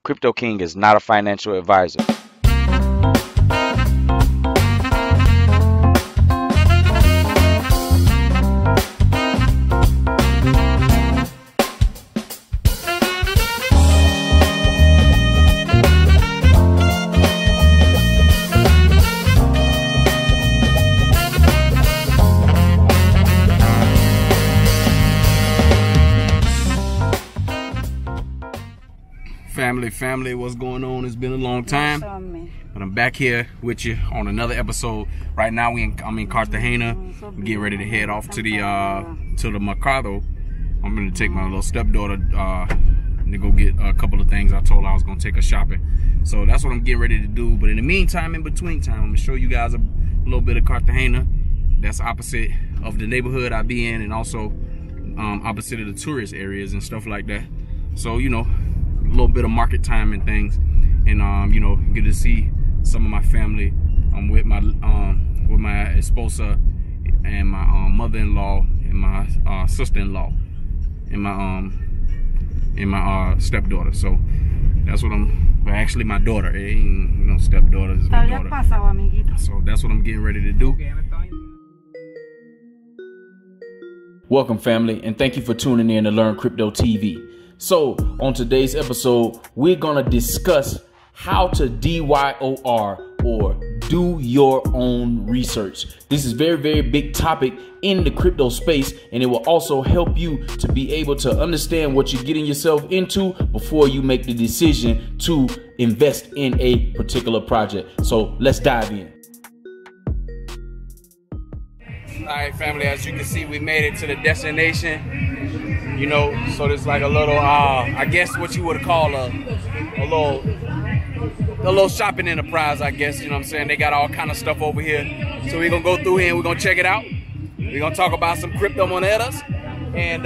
Crypto King is not a financial advisor. Family, what's going on? It's been a long time, but I'm back here with you on another episode. Right now I'm in Cartagena. I'm getting ready to head off to the Mercado. I'm gonna take my little stepdaughter to go get a couple of things. I told her I was gonna take her shopping, so that's what I'm getting ready to do. But in the meantime, in between time, I'm gonna show you guys a little bit of Cartagena. That's opposite of the neighborhood I be in, and also opposite of the tourist areas and stuff like that. So, you know, a little bit of market time and things, and you know, get to see some of my family. I'm with my esposa and my mother-in-law and my sister-in-law and my stepdaughter. So that's what well, actually my daughter, you know, stepdaughter is my daughter. So that's what I'm getting ready to do. Welcome, family, and thank you for tuning in to Learn Crypto TV. So on today's episode, we're gonna discuss how to DYOR, or do your own research. This is very, very big topic in the crypto space, and it will also help you to be able to understand what you're getting yourself into before you make the decision to invest in a particular project. So let's dive in. All right, family, as you can see, we made it to the destination. You know, so there's like a little, I guess what you would call a little shopping enterprise, I guess. You know what I'm saying? They got all kind of stuff over here. So we're gonna go through here and we're gonna check it out. We're gonna talk about some cryptomonedas. And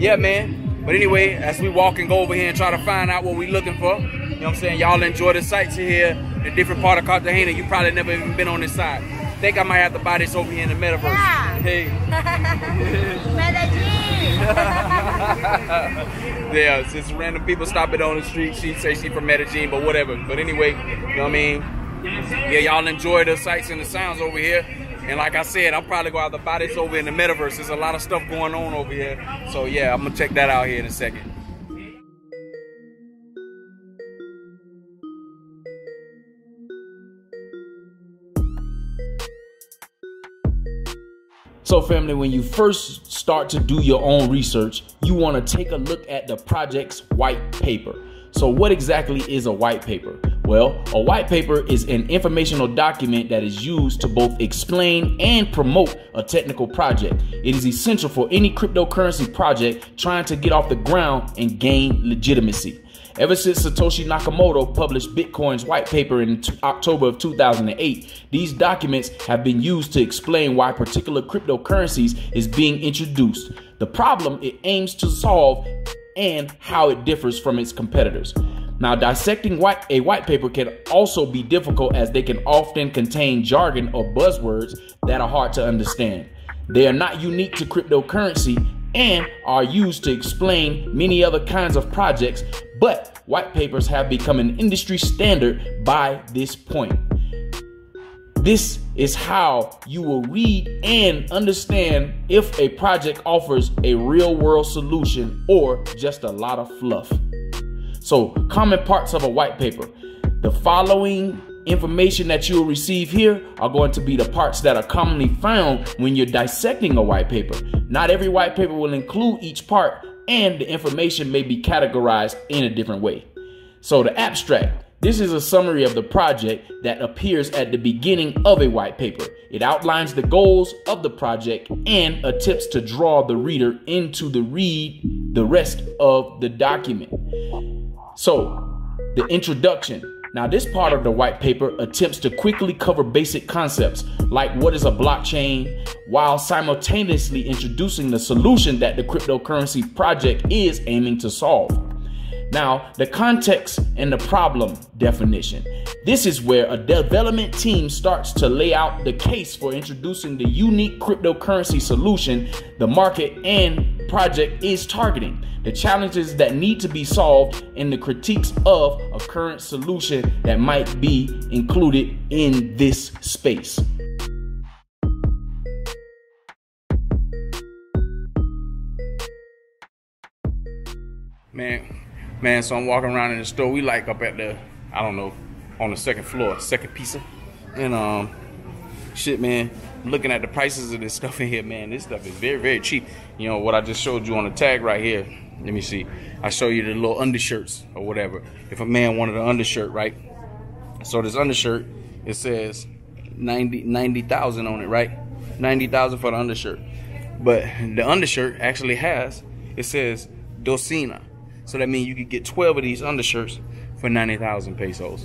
yeah, man. But anyway, as we walk and go over here and try to find out what we're looking for, you know what I'm saying? Y'all enjoy the sights here in a different part of Cartagena. You probably never even been on this side. I think I might have to buy this over here in the metaverse. Yeah. Hey. Medellin. Yeah, since random people stop it on the street, she say she from Medellin, but whatever. But anyway, you know what I mean? Yeah, y'all enjoy the sights and the sounds over here. And like I said, I'm probably going to have to buy this over in the metaverse. There's a lot of stuff going on over here. So yeah, I'm going to check that out here in a second. So family, when you first start to do your own research, you want to take a look at the project's white paper. So what exactly is a white paper? Well, a white paper is an informational document that is used to both explain and promote a technical project. It is essential for any cryptocurrency project trying to get off the ground and gain legitimacy. Ever since Satoshi Nakamoto published Bitcoin's white paper in October of 2008, these documents have been used to explain why particular cryptocurrencies is being introduced, the problem it aims to solve, and how it differs from its competitors. Now, dissecting a white paper can also be difficult, as they can often contain jargon or buzzwords that are hard to understand. They are not unique to cryptocurrency and are used to explain many other kinds of projects, but white papers have become an industry standard by this point. This is how you will read and understand if a project offers a real-world solution or just a lot of fluff. So, common parts of a white paper. The following information that you will receive here are going to be the parts that are commonly found when you're dissecting a white paper. Not every white paper will include each part, and the information may be categorized in a different way. So the abstract. This is a summary of the project that appears at the beginning of a white paper. It outlines the goals of the project and attempts to draw the reader into the rest of the document. So, the introduction. Now, this part of the white paper attempts to quickly cover basic concepts like what is a blockchain, while simultaneously introducing the solution that the cryptocurrency project is aiming to solve. Now, the context and the problem definition. This is where a development team starts to lay out the case for introducing the unique cryptocurrency solution the market and project is targeting, the challenges that need to be solved, and the critiques of a current solution that might be included in this space. Man, so I'm walking around in the store. We like up at the, I don't know, on the second floor, second pizza. And shit, man, looking at the prices of this stuff in here, man, this stuff is very, very cheap. You know, what I just showed you on the tag right here. Let me see. I show you the little undershirts or whatever. If a man wanted an undershirt, right? So this undershirt, it says 90,000 on it, right? 90,000 for the undershirt. But the undershirt actually has, it says docena. So that means you could get 12 of these undershirts for 90,000 pesos.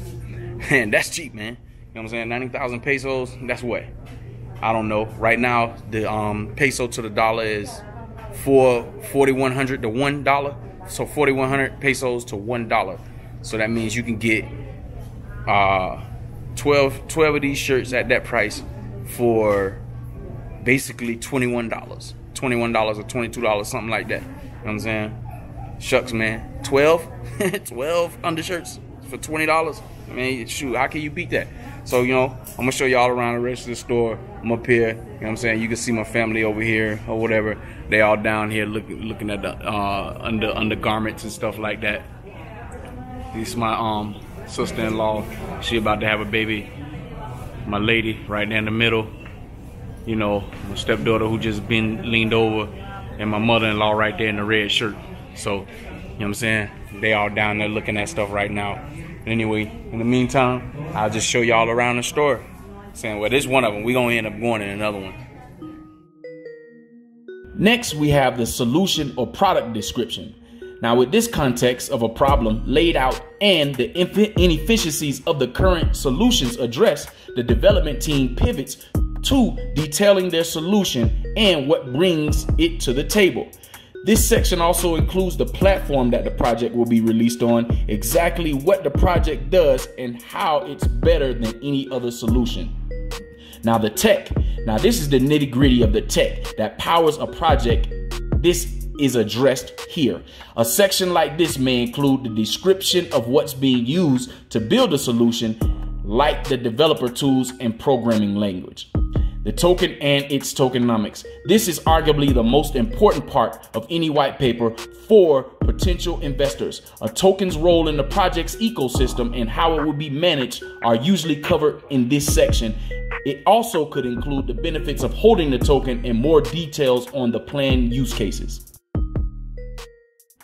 And that's cheap, man. You know what I'm saying? 90,000 pesos, that's what? I don't know. Right now, the peso to the dollar is 4,100 to $1. So 4,100 pesos to $1. So that means you can get 12 of these shirts at that price for basically $21. $21 or $22, something like that. You know what I'm saying? Shucks, man. 12 undershirts for $20. I mean, shoot, how can you beat that? So, you know, I'm gonna show y'all around the rest of the store. I'm up here, you know what I'm saying? You can see my family over here or whatever. They all down here looking at the undergarments and stuff like that. This is my sister-in-law. She about to have a baby. My lady right there in the middle. You know, my stepdaughter who just been leaned over, and my mother-in-law right there in the red shirt. So, you know what I'm saying? They all down there looking at stuff right now. Anyway, in the meantime, I'll just show y'all around the store. Saying, well, this is one of them. We're going to end up going in another one. Next, we have the solution or product description. Now, with this context of a problem laid out and the inefficiencies of the current solutions addressed, the development team pivots to detailing their solution and what brings it to the table. This section also includes the platform that the project will be released on, exactly what the project does, and how it's better than any other solution. Now the tech. Now this is the nitty-gritty of the tech that powers a project. This is addressed here. A section like this may include the description of what's being used to build a solution, like the developer tools and programming language. The token and its tokenomics. This is arguably the most important part of any white paper for potential investors. A token's role in the project's ecosystem and how it will be managed are usually covered in this section. It also could include the benefits of holding the token and more details on the planned use cases.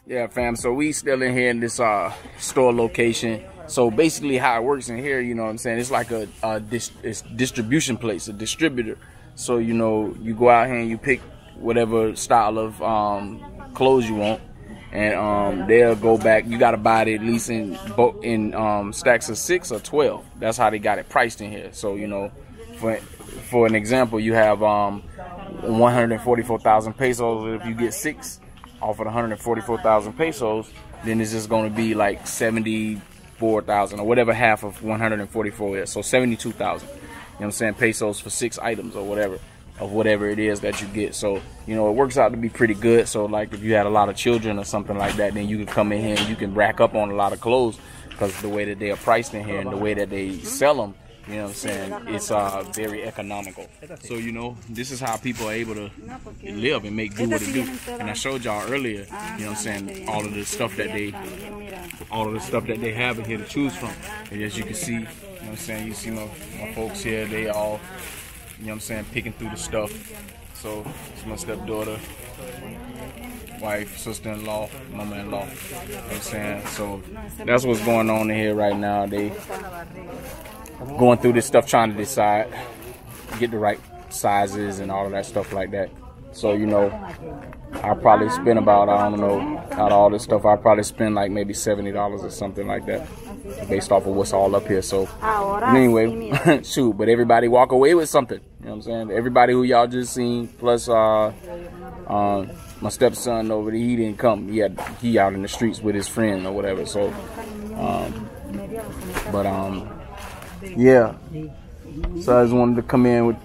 Yeah, fam, so we still in here in this store location. So basically how it works in here, you know what I'm saying, it's like a distribution place, a distributor. So, you know, you go out here and you pick whatever style of clothes you want, and they'll go back. You got to buy it at least in stacks of 6 or 12. That's how they got it priced in here. So, you know, for an example, you have 144,000 pesos. If you get 6 off of the 144,000 pesos, then it's just going to be like 74,000 or whatever half of 144 is. So 72,000. You know what I'm saying? Pesos for 6 items or whatever it is that you get. So, you know, it works out to be pretty good. So like if you had a lot of children or something like that, then you can come in here and you can rack up on a lot of clothes, because the way that they are priced in here and the way that they sell them, you know what I'm saying, it's very economical. So, you know, this is how people are able to live and make do what they do. And I showed y'all earlier, you know what I'm saying, all of the stuff that they have in here to choose from. And as you can see, you know what I'm saying, you see my folks here, they all, you know what I'm saying, picking through the stuff. So it's my stepdaughter, wife, sister-in-law, mama-in-law. You know what I'm saying? So that's what's going on in here right now. They going through this stuff, trying to decide, get the right sizes and all of that stuff like that. So, you know, I'll probably spend about, I don't know, out of all this stuff, I'll probably spend like maybe $70 or something like that, based off of what's all up here. So anyway, shoot, but everybody walk away with something. You know what I'm saying? Everybody who y'all just seen, plus My stepson over there, he didn't come. He out in the streets with his friend or whatever. So, yeah. So I just wanted to come in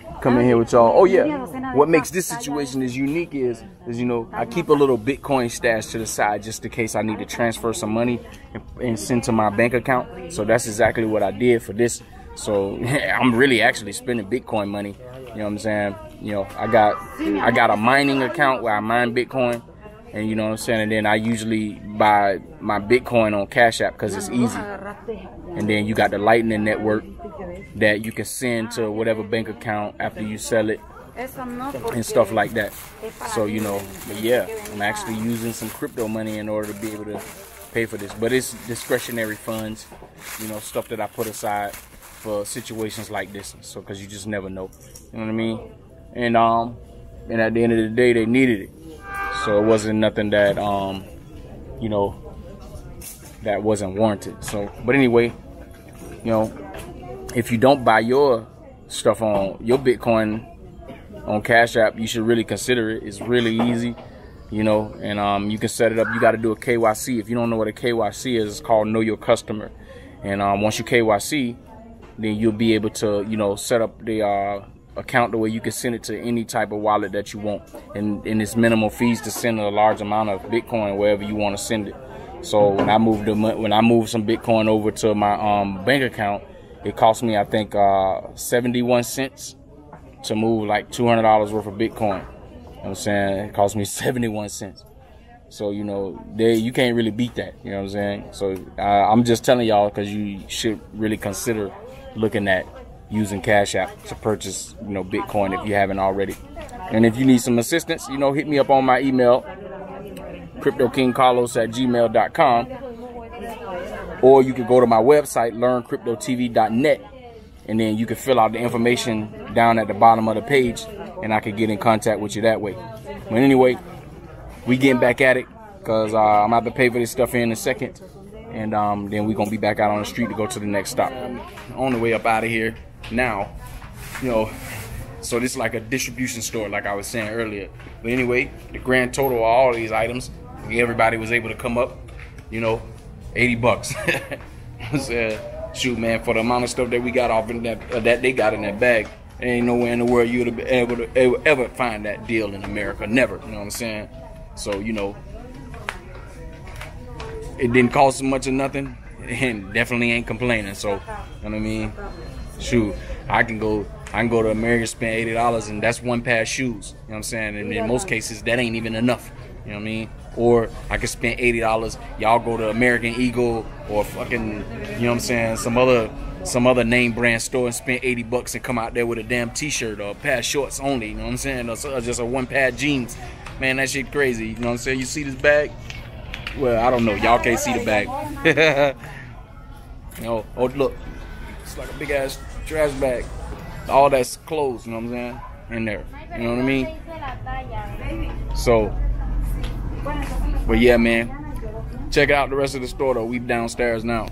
here with y'all. Oh yeah, what makes this situation as unique is you know, I keep a little Bitcoin stash to the side just in case I need to transfer some money and send to my bank account. So that's exactly what I did for this. So I'm really actually spending Bitcoin money. You know what I'm saying? You know, I got a mining account where I mine Bitcoin, and you know what I'm saying. And then I usually buy my Bitcoin on CashApp because it's easy. And then you got the Lightning Network that you can send to whatever bank account after you sell it and stuff like that. So you know, but yeah, I'm actually using some crypto money in order to be able to pay for this. But it's discretionary funds, you know, stuff that I put aside for situations like this. So because you just never know, you know what I mean. And at the end of the day, they needed it. So it wasn't nothing that you know, that wasn't warranted. So, but anyway, you know, if you don't buy your stuff on your Bitcoin on Cash App, you should really consider it. It's really easy, you know, and you can set it up. You got to do a KYC. If you don't know what a KYC is, it's called Know Your Customer. And once you KYC, then you'll be able to, you know, set up the account the way you can send it to any type of wallet that you want. And it's minimal fees to send a large amount of Bitcoin wherever you want to send it. So when I moved some Bitcoin over to my bank account, it cost me, I think, 71 cents to move like $200 worth of Bitcoin. You know what I'm saying? It cost me 71 cents. So, you know, you can't really beat that. You know what I'm saying? So I'm just telling y'all because you should really consider looking at using Cash App to purchase, you know, Bitcoin if you haven't already. And if you need some assistance, you know, hit me up on my email, CryptoKingLos@gmail.com, or you could go to my website, learncryptotv.net, and then you can fill out the information down at the bottom of the page, and I could get in contact with you that way. But anyway, we getting back at it because I'm about to pay for this stuff in a second, and then we're gonna be back out on the street to go to the next stop. On the way up out of here now, you know, so this is like a distribution store, like I was saying earlier. But anyway, the grand total of all these items, everybody was able to come up, you know, 80 bucks. I said, shoot, man, for the amount of stuff that we got off in that they got in that bag, there ain't nowhere in the world you would have been able to ever find that deal in America. Never, you know what I'm saying? So, you know, it didn't cost much of nothing, and definitely ain't complaining. So, you know what I mean? Shoot, I can go to America, spend $80, and that's one pair of shoes. You know what I'm saying? And in most cases, that ain't even enough. You know what I mean? Or I could spend $80. Y'all go to American Eagle or fucking, you know what I'm saying, some other name brand store and spend 80 bucks and come out there with a damn t-shirt or a pair of shorts only. You know what I'm saying? Or just a one pair of jeans. Man, that shit crazy. You know what I'm saying? You see this bag? Well, I don't know. Y'all can't see the bag. You know, oh look, it's like a big ass trash bag. All that's clothes, you know what I'm saying, in there. You know what I mean? So, but yeah, man, check out the rest of the store though. We downstairs now.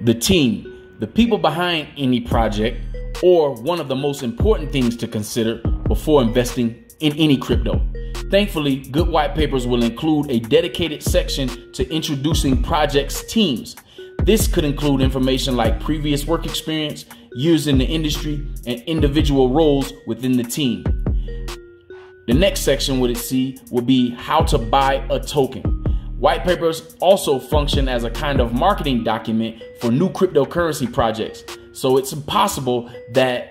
The team, the people behind any project, or one of the most important things to consider before investing in any crypto. Thankfully, good white papers will include a dedicated section to introducing projects' teams. This could include information like previous work experience, years in the industry, and individual roles within the team. The next section would be how to buy a token. White papers also function as a kind of marketing document for new cryptocurrency projects. So it's possible that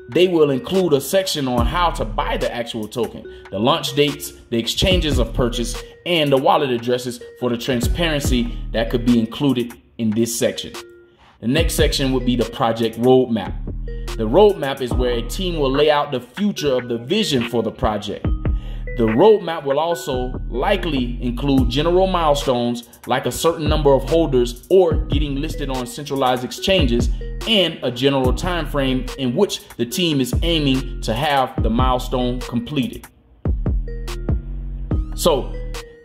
they will include a section on how to buy the actual token, the launch dates, the exchanges of purchase, and the wallet addresses for the transparency that could be included in this section. The next section would be the project roadmap. The roadmap is where a team will lay out the future of the vision for the project. The roadmap will also likely include general milestones like a certain number of holders or getting listed on centralized exchanges, and a general time frame in which the team is aiming to have the milestone completed. So,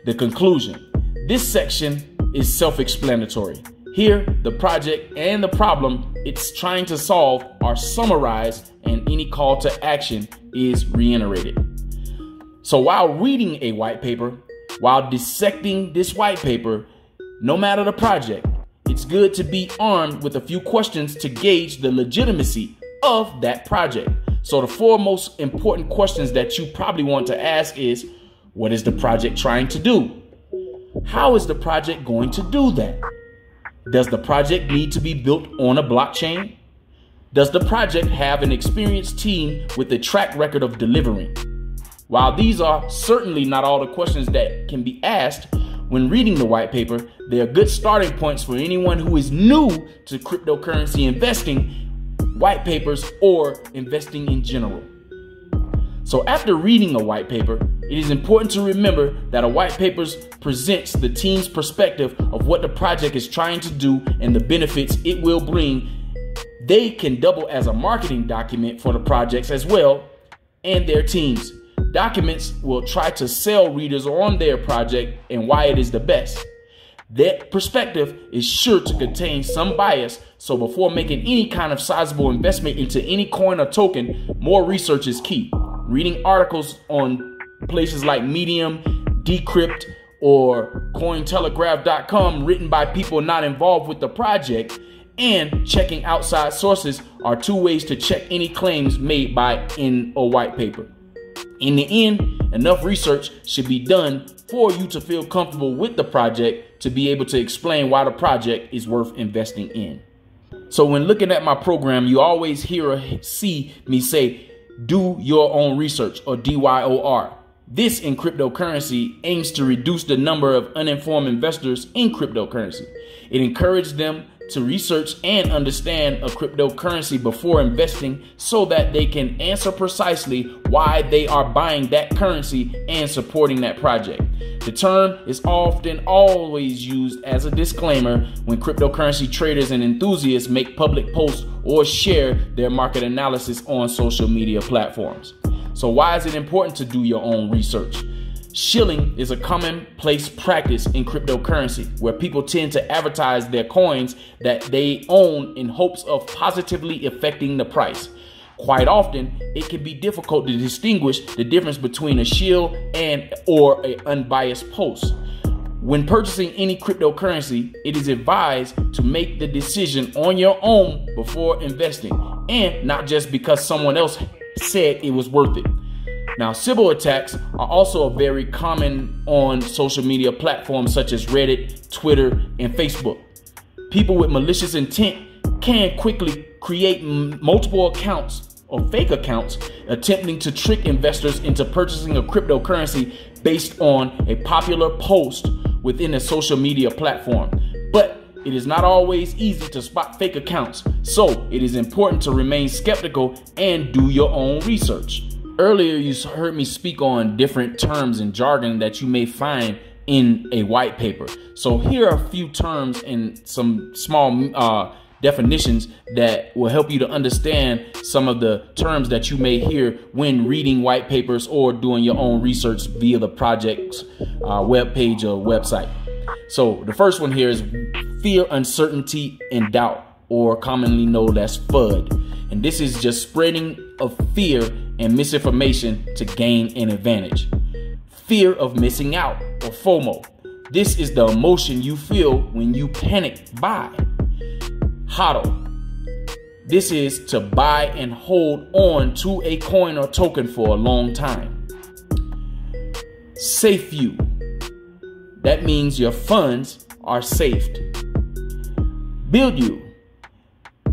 the conclusion. This section is self-explanatory. Here, the project and the problem it's trying to solve are summarized and any call to action is reiterated. So while reading a white paper, while dissecting this white paper, no matter the project, it's good to be armed with a few questions to gauge the legitimacy of that project. So the four most important questions that you probably want to ask is, what is the project trying to do? How is the project going to do that? Does the project need to be built on a blockchain? Does the project have an experienced team with a track record of delivering? While these are certainly not all the questions that can be asked when reading the white paper, they are good starting points for anyone who is new to cryptocurrency investing, white papers, or investing in general. So after reading a white paper, it is important to remember that a white paper presents the team's perspective of what the project is trying to do and the benefits it will bring. They can double as a marketing document for the projects as well and their teams. Documents will try to sell readers on their project and why it is the best. That perspective is sure to contain some bias, so before making any kind of sizable investment into any coin or token, more research is key. Reading articles on places like Medium, Decrypt, or Cointelegraph.com written by people not involved with the project, and checking outside sources are two ways to check any claims made in a white paper. In the end, enough research should be done for you to feel comfortable with the project to be able to explain why the project is worth investing in. So when looking at my program, you always hear or see me say, do your own research, or DYOR. This in cryptocurrency aims to reduce the number of uninformed investors in cryptocurrency. It encourages them to research and understand a cryptocurrency before investing so that they can answer precisely why they are buying that currency and supporting that project. The term is often always used as a disclaimer when cryptocurrency traders and enthusiasts make public posts or share their market analysis on social media platforms. So why is it important to do your own research? Shilling is a commonplace practice in cryptocurrency where people tend to advertise their coins that they own in hopes of positively affecting the price. Quite often, it can be difficult to distinguish the difference between a shill or an unbiased post. When purchasing any cryptocurrency, it is advised to make the decision on your own before investing, and not just because someone else said it was worth it. Now, Sybil attacks are also very common on social media platforms such as Reddit, Twitter, and Facebook. People with malicious intent can quickly create multiple accounts or fake accounts attempting to trick investors into purchasing a cryptocurrency based on a popular post within a social media platform. But it is not always easy to spot fake accounts, so it is important to remain skeptical and do your own research. Earlier, you heard me speak on different terms and jargon that you may find in a white paper. So here are a few terms and some small definitions that will help you to understand some of the terms that you may hear when reading white papers or doing your own research via the project's web page or website. So the first one here is fear, uncertainty, and doubt, or commonly known as FUD. And this is just spreading of fear and misinformation to gain an advantage. Fear of missing out, or FOMO. This is the emotion you feel when you panic buy. HODL. This is to buy and hold on to a coin or token for a long time. Safe view. That means your funds are saved. Build you.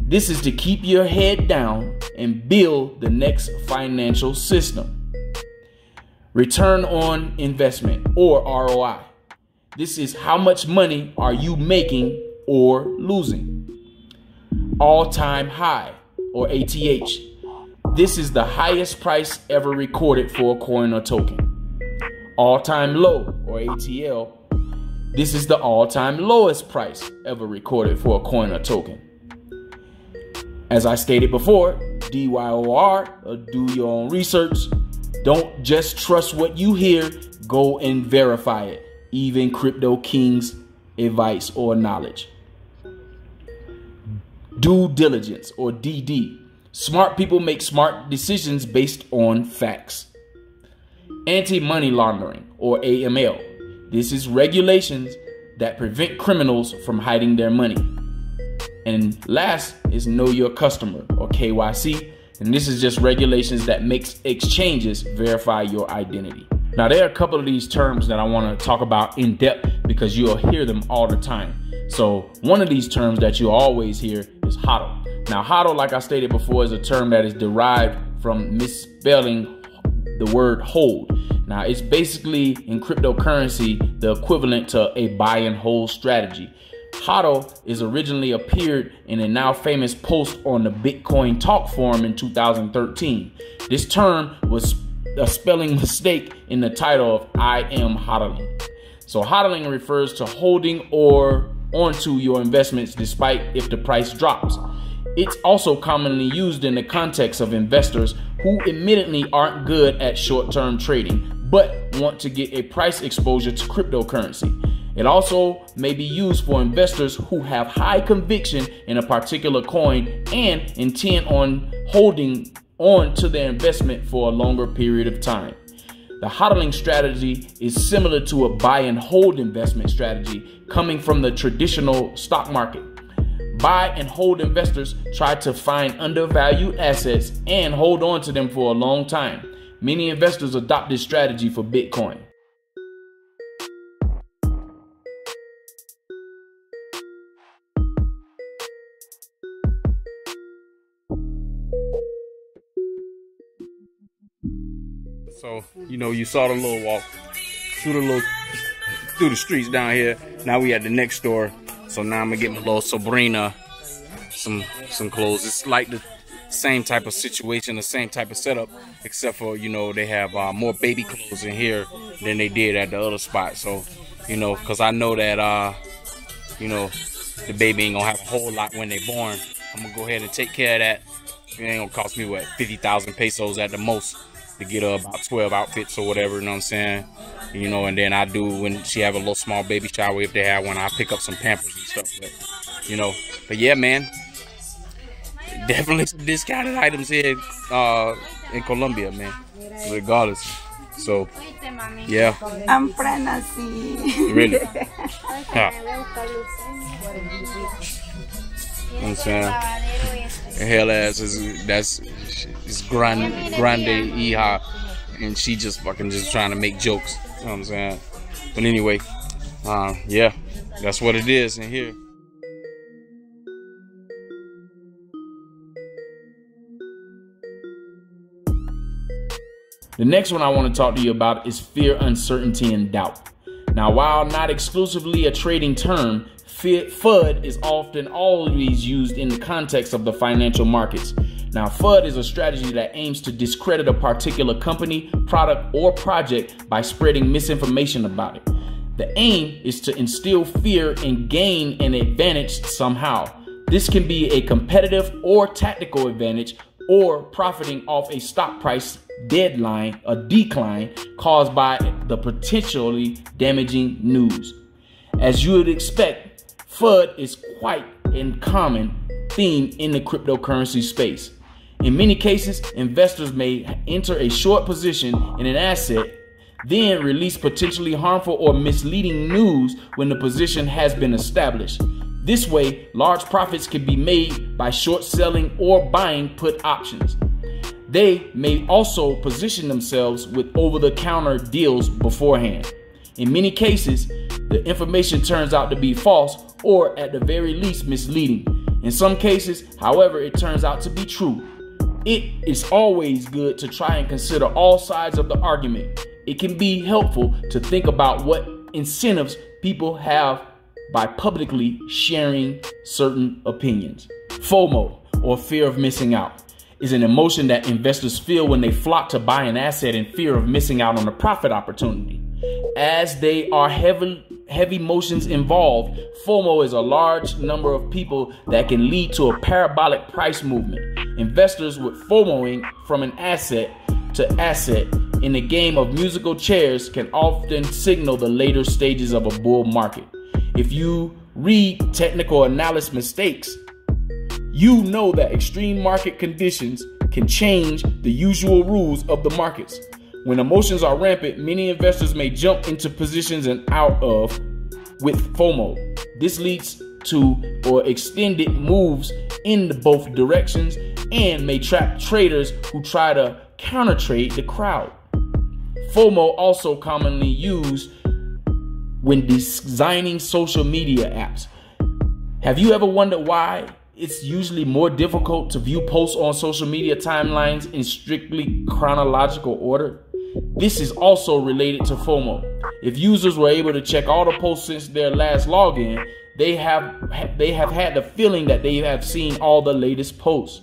This is to keep your head down and build the next financial system. Return on investment, or ROI. This is how much money are you making or losing. All-time high, or ATH. This is the highest price ever recorded for a coin or token. All-time low, or ATL. This is the all-time lowest price ever recorded for a coin or token. As I stated before, DYOR, or do your own research. Don't just trust what you hear, go and verify it. Even Crypto King's advice or knowledge. Due diligence, or DD. Smart people make smart decisions based on facts. Anti-money laundering, or AML. This is regulations that prevent criminals from hiding their money. And last is know your customer, or KYC. And this is just regulations that makes exchanges verify your identity. Now, there are a couple of these terms that I want to talk about in depth because you'll hear them all the time. So one of these terms that you always hear is HODL. Now, HODL, like I stated before, is a term that is derived from misspelling the word hold. Now, it's basically in cryptocurrency the equivalent to a buy and hold strategy. HODL is originally appeared in a now famous post on the Bitcoin Talk forum in 2013. This term was a spelling mistake in the title of I am HODLing. So HODLing refers to holding or onto your investments despite if the price drops. It's also commonly used in the context of investors who admittedly aren't good at short-term trading, but want to get a price exposure to cryptocurrency. It also may be used for investors who have high conviction in a particular coin and intend on holding on to their investment for a longer period of time. The HODLing strategy is similar to a buy and hold investment strategy coming from the traditional stock market. Buy and hold investors try to find undervalued assets and hold on to them for a long time. Many investors adopt this strategy for Bitcoin. So, you saw the little walk through the streets down here. Now we at the next store. So now I'm gonna get my little Sabrina some clothes. It's like the same type of situation, the same type of setup, except for, they have more baby clothes in here than they did at the other spot. So, because I know that, the baby ain't gonna have a whole lot when they born. I'm gonna go ahead and take care of that. It ain't gonna cost me, 50,000 pesos at the most to get her about 12 outfits or whatever, you know what I'm saying? And then I do, when she have a little small baby shower, if they have one, I pick up some Pampers and stuff. But yeah, man, definitely some discounted items here in Colombia, man, regardless. So, yeah. I'm pregnancy. Really? Yeah. You know what I'm saying? Hell ass that's grande hija, and she just trying to make jokes. You know what I'm saying? But anyway, yeah, that's what it is in here. The next one I want to talk to you about is fear, uncertainty, and doubt. Now, while not exclusively a trading term, FUD is often always used in the context of the financial markets. Now, FUD is a strategy that aims to discredit a particular company, product, or project by spreading misinformation about it. The aim is to instill fear and gain an advantage somehow. This can be a competitive or tactical advantage, or profiting off a stock price decline caused by the potentially damaging news. As you would expect, FUD is quite a common theme in the cryptocurrency space. In many cases, investors may enter a short position in an asset, then release potentially harmful or misleading news when the position has been established. This way, large profits can be made by short selling or buying put options. They may also position themselves with over-the-counter deals beforehand. In many cases, the information turns out to be false or at the very least misleading. In some cases, however, it turns out to be true. It is always good to try and consider all sides of the argument. It can be helpful to think about what incentives people have by publicly sharing certain opinions. FOMO, or fear of missing out, is an emotion that investors feel when they flock to buy an asset in fear of missing out on a profit opportunity. As they are heavy emotions involved, FOMO is a large number of people that can lead to a parabolic price movement. Investors with FOMOing from an asset to asset in the game of musical chairs can often signal the later stages of a bull market. If you read technical analysis mistakes, You know that extreme market conditions can change the usual rules of the markets. When emotions are rampant, many investors may jump into positions and out of with FOMO. This leads to or extended moves in both directions and may trap traders who try to counter trade the crowd. FOMO also commonly used when designing social media apps. Have you ever wondered why it's usually more difficult to view posts on social media timelines in strictly chronological order? This is also related to FOMO. If users were able to check all the posts since their last login, they have had the feeling that they have seen all the latest posts.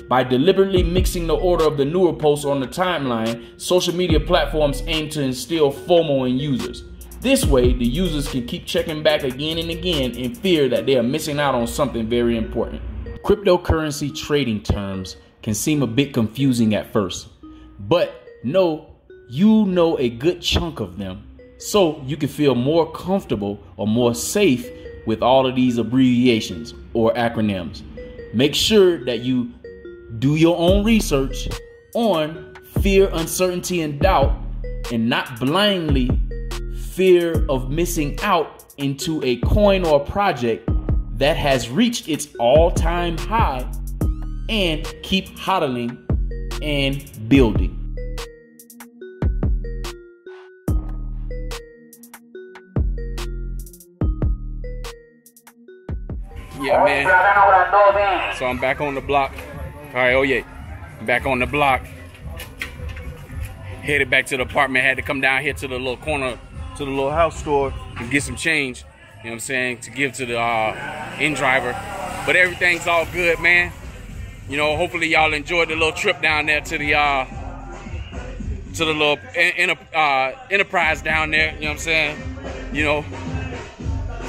By deliberately mixing the order of the newer posts on the timeline, social media platforms aim to instill FOMO in users. This way, the users can keep checking back again and again in fear that they are missing out on something very important. Cryptocurrency trading terms can seem a bit confusing at first, but you know a good chunk of them, so you can feel more comfortable or more safe with all of these abbreviations or acronyms. Make sure that you do your own research on fear, uncertainty, and doubt, and not blindly fear of missing out into a coin or project that has reached its all-time high, and keep hodling and building. Yeah, man. So I'm back on the block. All right, oh yeah, back on the block. Headed back to the apartment. Had to come down here to the little corner, to the little house store and get some change. You know what I'm saying? To give to the end driver. But everything's all good, man. You know, hopefully y'all enjoyed the little trip down there to the little enterprise down there. You know what I'm saying? You know,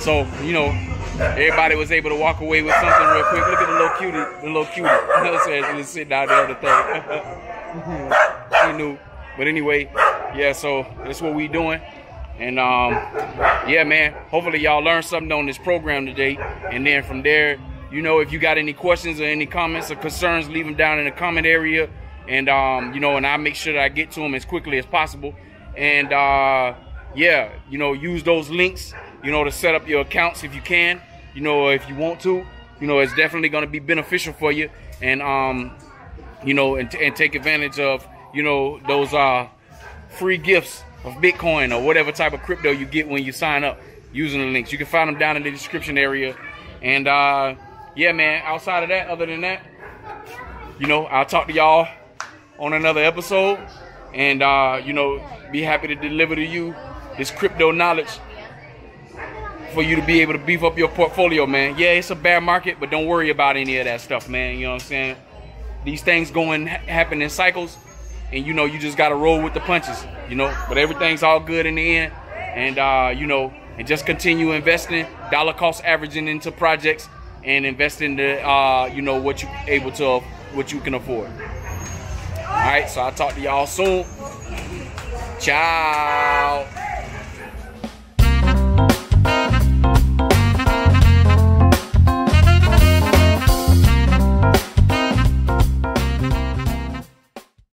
so you know. Everybody was able to walk away with something real quick. Look at the little cutie. You know what I'm saying? Just sitting out there on the thing. She knew. But anyway, yeah, so that's what we doing. And yeah, man, hopefully y'all learned something on this program today. And then from there, you know, if you got any questions or any comments or concerns, leave them down in the comment area. And, you know, and I'll make sure that I get to them as quickly as possible. And, yeah, you know, use those links, you know, to set up your accounts if you can, you know, if you want to, you know, it's definitely going to be beneficial for you. And, you know, and take advantage of, you know, those free gifts of Bitcoin or whatever type of crypto you get when you sign up using the links. You can find them down in the description area. And, yeah, man, outside of that, other than that, you know, I'll talk to y'all on another episode. And, you know, be happy to deliver to you this crypto knowledge for you to be able to beef up your portfolio, man. Yeah, it's a bear market, but don't worry about any of that stuff, man. You know what I'm saying? These things happen in cycles, and, you know, you just got to roll with the punches, you know. But everything's all good in the end. And, you know, and just continue investing, dollar cost averaging into projects and invest in the, you know, what you can afford. All right, so I'll talk to y'all soon. Ciao.